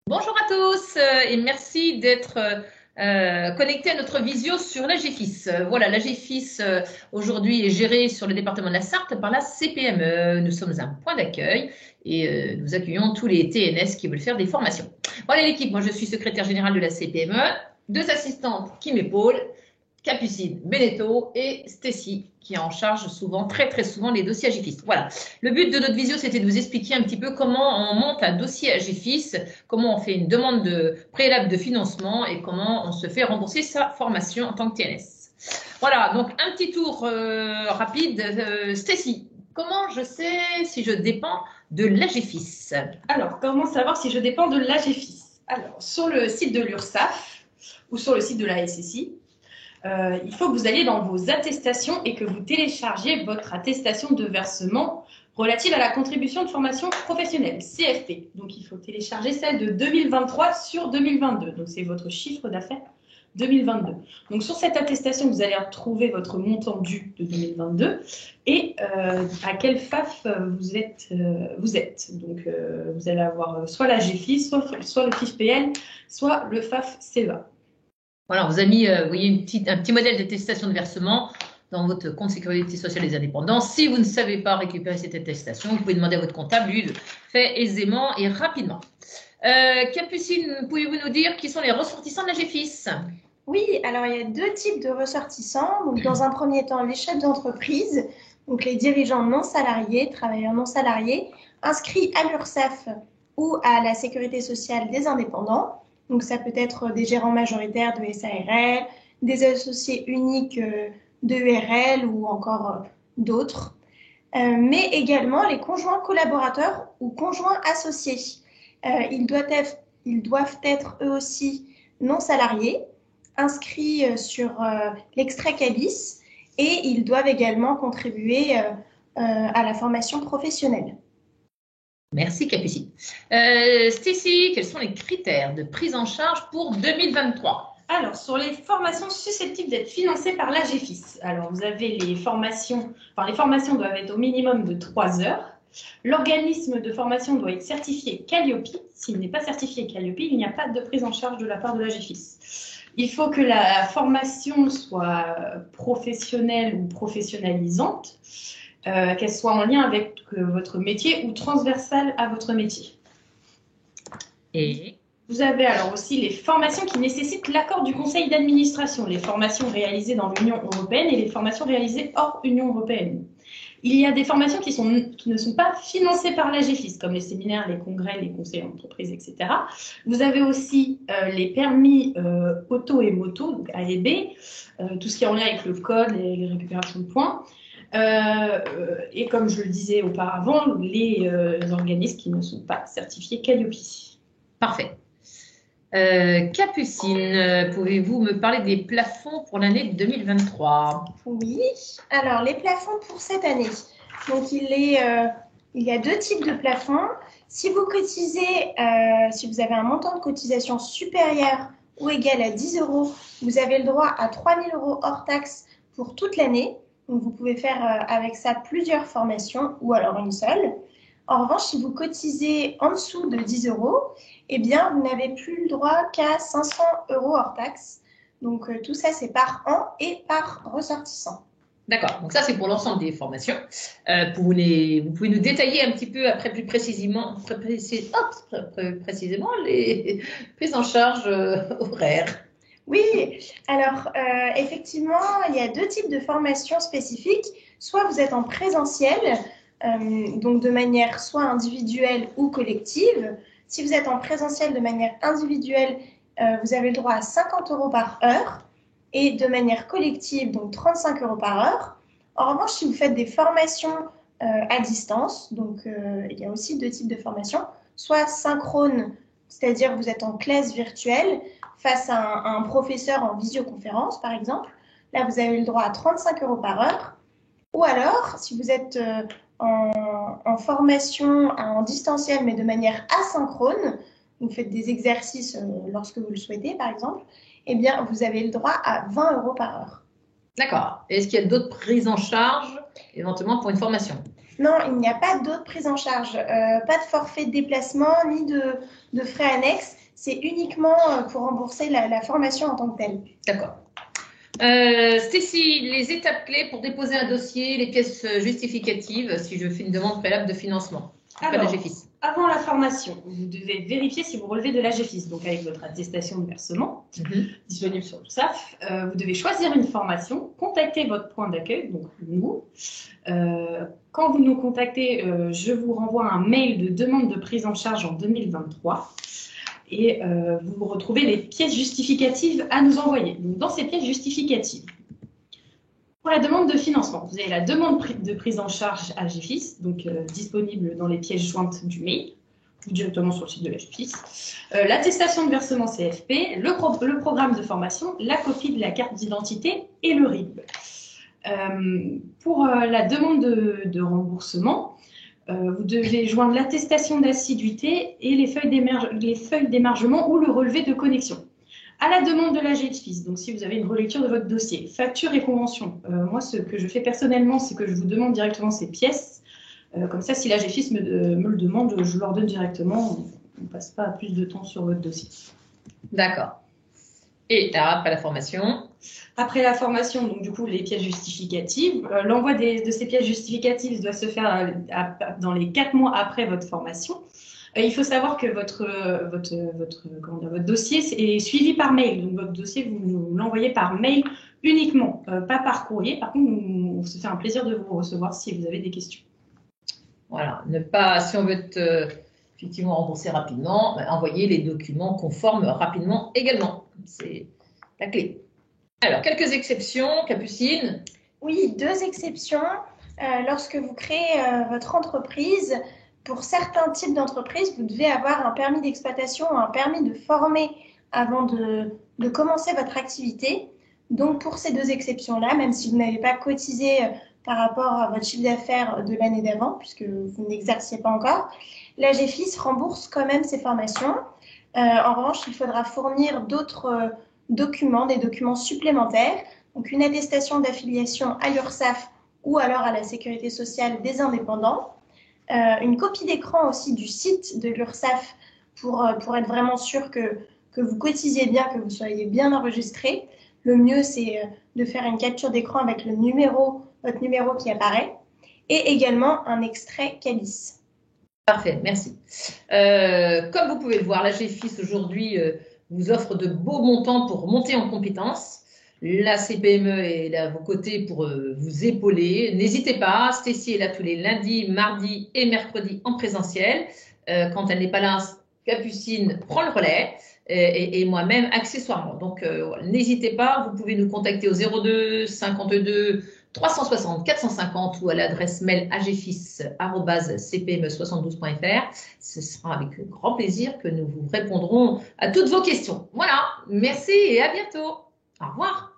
Bonjour à tous et merci d'être connectés à notre visio sur la GFIS. Voilà, la GFIS aujourd'hui est gérée sur le département de la Sarthe par la CPME. Nous sommes un point d'accueil et nous accueillons tous les TNS qui veulent faire des formations. Voilà l'équipe, moi je suis secrétaire générale de la CPME, deux assistantes qui m'épaulent, Capucine Beneteau et Stécie, qui est en charge souvent, très souvent, les dossiers AGFIS. Voilà. Le but de notre visio, c'était de vous expliquer un petit peu comment on monte un dossier AGFIS, comment on fait une demande de préalable de financement et comment on se fait rembourser sa formation en tant que TNS. Voilà, donc un petit tour rapide. Stécie, comment je sais si je dépends de l'AGFIS? Alors, comment savoir si je dépends de l'AGFIS? Alors, sur le site de l'URSSAF ou sur le site de la SSI, il faut que vous alliez dans vos attestations et que vous téléchargiez votre attestation de versement relative à la contribution de formation professionnelle, CFP. Donc, il faut télécharger celle de 2023 sur 2022. Donc, c'est votre chiffre d'affaires 2022. Donc, sur cette attestation, vous allez retrouver votre montant dû de 2022 et à quel FAF vous êtes. Donc, vous allez avoir soit la GFIS, soit le FIFPL, soit le FAF CEVA. Voilà, on vous a mis, vous voyez, un petit modèle d'attestation de versement dans votre compte sécurité sociale des indépendants. Si vous ne savez pas récupérer cette attestation, vous pouvez demander à votre comptable, lui, le fait aisément et rapidement. Capucine, pouvez-vous nous dire qui sont les ressortissants de la GFIS? Oui, alors il y a deux types de ressortissants. Donc, dans un premier temps, les chefs d'entreprise, donc les dirigeants non salariés, travailleurs non salariés, inscrits à l'URSSAF ou à la sécurité sociale des indépendants. Donc, ça peut être des gérants majoritaires de SARL, des associés uniques de URL ou encore d'autres. Mais également les conjoints collaborateurs ou conjoints associés. Ils doivent être eux aussi non salariés, inscrits sur l'extrait CABIS, et ils doivent également contribuer à la formation professionnelle. Merci Capucine. Stécie, quels sont les critères de prise en charge pour 2023? Alors, sur les formations susceptibles d'être financées par l'AGFIS, alors vous avez les formations doivent être au minimum de 3 heures. L'organisme de formation doit être certifié Calliope. S'il n'est pas certifié Calliope, il n'y a pas de prise en charge de la part de l'AGFIS. Il faut que la formation soit professionnelle ou professionnalisante, qu'elle soit en lien avec votre métier ou transversale à votre métier. Et vous avez alors aussi les formations qui nécessitent l'accord du conseil d'administration, les formations réalisées dans l'Union européenne et les formations réalisées hors Union européenne. Il y a des formations qui ne sont pas financées par l'AGFIS, comme les séminaires, les congrès, les conseils d'entreprise, etc. Vous avez aussi les permis auto et moto, donc A et B, tout ce qui est en lien avec le code, les récupérations de points. Et comme je le disais auparavant, les organismes qui ne sont pas certifiés Calliope. parfait. Capucine, pouvez-vous me parler des plafonds pour l'année 2023? Oui, alors les plafonds pour cette année. Donc il y a deux types de plafonds. Si vous cotisez, si vous avez un montant de cotisation supérieur ou égal à 10 euros, vous avez le droit à 3 000 euros hors taxe pour toute l'année. Donc vous pouvez faire avec ça plusieurs formations ou alors une seule. En revanche, si vous cotisez en dessous de 10 euros, eh bien, vous n'avez plus le droit qu'à 500 euros hors taxe. Donc, tout ça, c'est par an et par ressortissant. D'accord, donc ça c'est pour l'ensemble des formations. Vous pouvez nous détailler un petit peu après plus précisément les prises en charge horaires. Oui, alors effectivement, il y a deux types de formations spécifiques. Soit vous êtes en présentiel, donc de manière soit individuelle ou collective. Si vous êtes en présentiel de manière individuelle, vous avez le droit à 50 euros par heure et de manière collective, donc 35 euros par heure. En revanche, si vous faites des formations à distance, donc il y a aussi deux types de formations, soit synchrone, c'est-à-dire vous êtes en classe virtuelle face à un professeur en visioconférence, par exemple. Là, vous avez le droit à 35 euros par heure. Ou alors, si vous êtes en formation en distanciel, mais de manière asynchrone, vous faites des exercices lorsque vous le souhaitez, par exemple, eh bien, vous avez le droit à 20 euros par heure. D'accord. Est-ce qu'il y a d'autres prises en charge, éventuellement pour une formation? Non, il n'y a pas d'autres prises en charge, pas de forfait de déplacement ni de frais annexes. C'est uniquement pour rembourser la formation en tant que telle. D'accord. Stécie, les étapes clés pour déposer un dossier, les pièces justificatives si je fais une demande préalable de financement. Alors, avant la formation, vous devez vérifier si vous relevez de l'AGFIS, donc avec votre attestation de versement disponible sur l'URSSAF. Vous devez choisir une formation, contacter votre point d'accueil, donc nous. Quand vous nous contactez, je vous renvoie un mail de demande de prise en charge en 2023 et vous retrouvez les pièces justificatives à nous envoyer. Donc, dans ces pièces justificatives, pour la demande de financement, vous avez la demande de prise en charge AGFIS, donc disponible dans les pièces jointes du mail ou directement sur le site de l'AGFIS, l'attestation de versement CFP, le programme de formation, la copie de la carte d'identité et le RIB. Pour la demande de remboursement, vous devez joindre l'attestation d'assiduité et les feuilles d'émargement ou le relevé de connexion. À la demande de l'AGFIS, donc si vous avez une relecture de votre dossier, facture et convention. Moi, ce que je fais personnellement, c'est que je vous demande directement ces pièces. Comme ça, si l'AGFIS me le demande, je leur donne directement. On ne passe pas plus de temps sur votre dossier. D'accord. Et après la formation? Après la formation, donc du coup, les pièces justificatives. L'envoi de ces pièces justificatives doit se faire dans les 4 mois après votre formation. Il faut savoir que votre dossier est suivi par mail. Donc, votre dossier, vous nous l'envoyez par mail uniquement, pas par courrier. Par contre, on se fait un plaisir de vous recevoir si vous avez des questions. Voilà, si on veut effectivement rembourser rapidement, envoyer les documents conformes rapidement également. C'est la clé. Alors, quelques exceptions, Capucine? Oui, 2 exceptions. Lorsque vous créez votre entreprise, pour certains types d'entreprises, vous devez avoir un permis d'exploitation ou un permis de former avant de commencer votre activité. Donc, pour ces 2 exceptions-là, même si vous n'avez pas cotisé par rapport à votre chiffre d'affaires de l'année d'avant, puisque vous n'exerciez pas encore, l'AGFIS rembourse quand même ces formations. En revanche, il faudra fournir d'autres documents, des documents supplémentaires, donc une attestation d'affiliation à l'URSSAF ou alors à la Sécurité sociale des indépendants, une copie d'écran aussi du site de l'URSSAF pour être vraiment sûr que vous cotisiez bien, que vous soyez bien enregistré. Le mieux, c'est de faire une capture d'écran avec votre numéro qui apparaît, et également un extrait CABIS. Parfait, merci. Comme vous pouvez le voir, l'AGFIS aujourd'hui vous offre de beaux montants pour monter en compétences. La CPME est à vos côtés pour vous épauler. N'hésitez pas, Stécie est là tous les lundis, mardis et mercredis en présentiel. Quand elle n'est pas là, Capucine prend le relais et moi-même accessoirement. Donc, n'hésitez pas, vous pouvez nous contacter au 02 52 360 450 ou à l'adresse mail agfis@cpme72.fr. Ce sera avec grand plaisir que nous vous répondrons à toutes vos questions. Voilà, merci et à bientôt. Au revoir.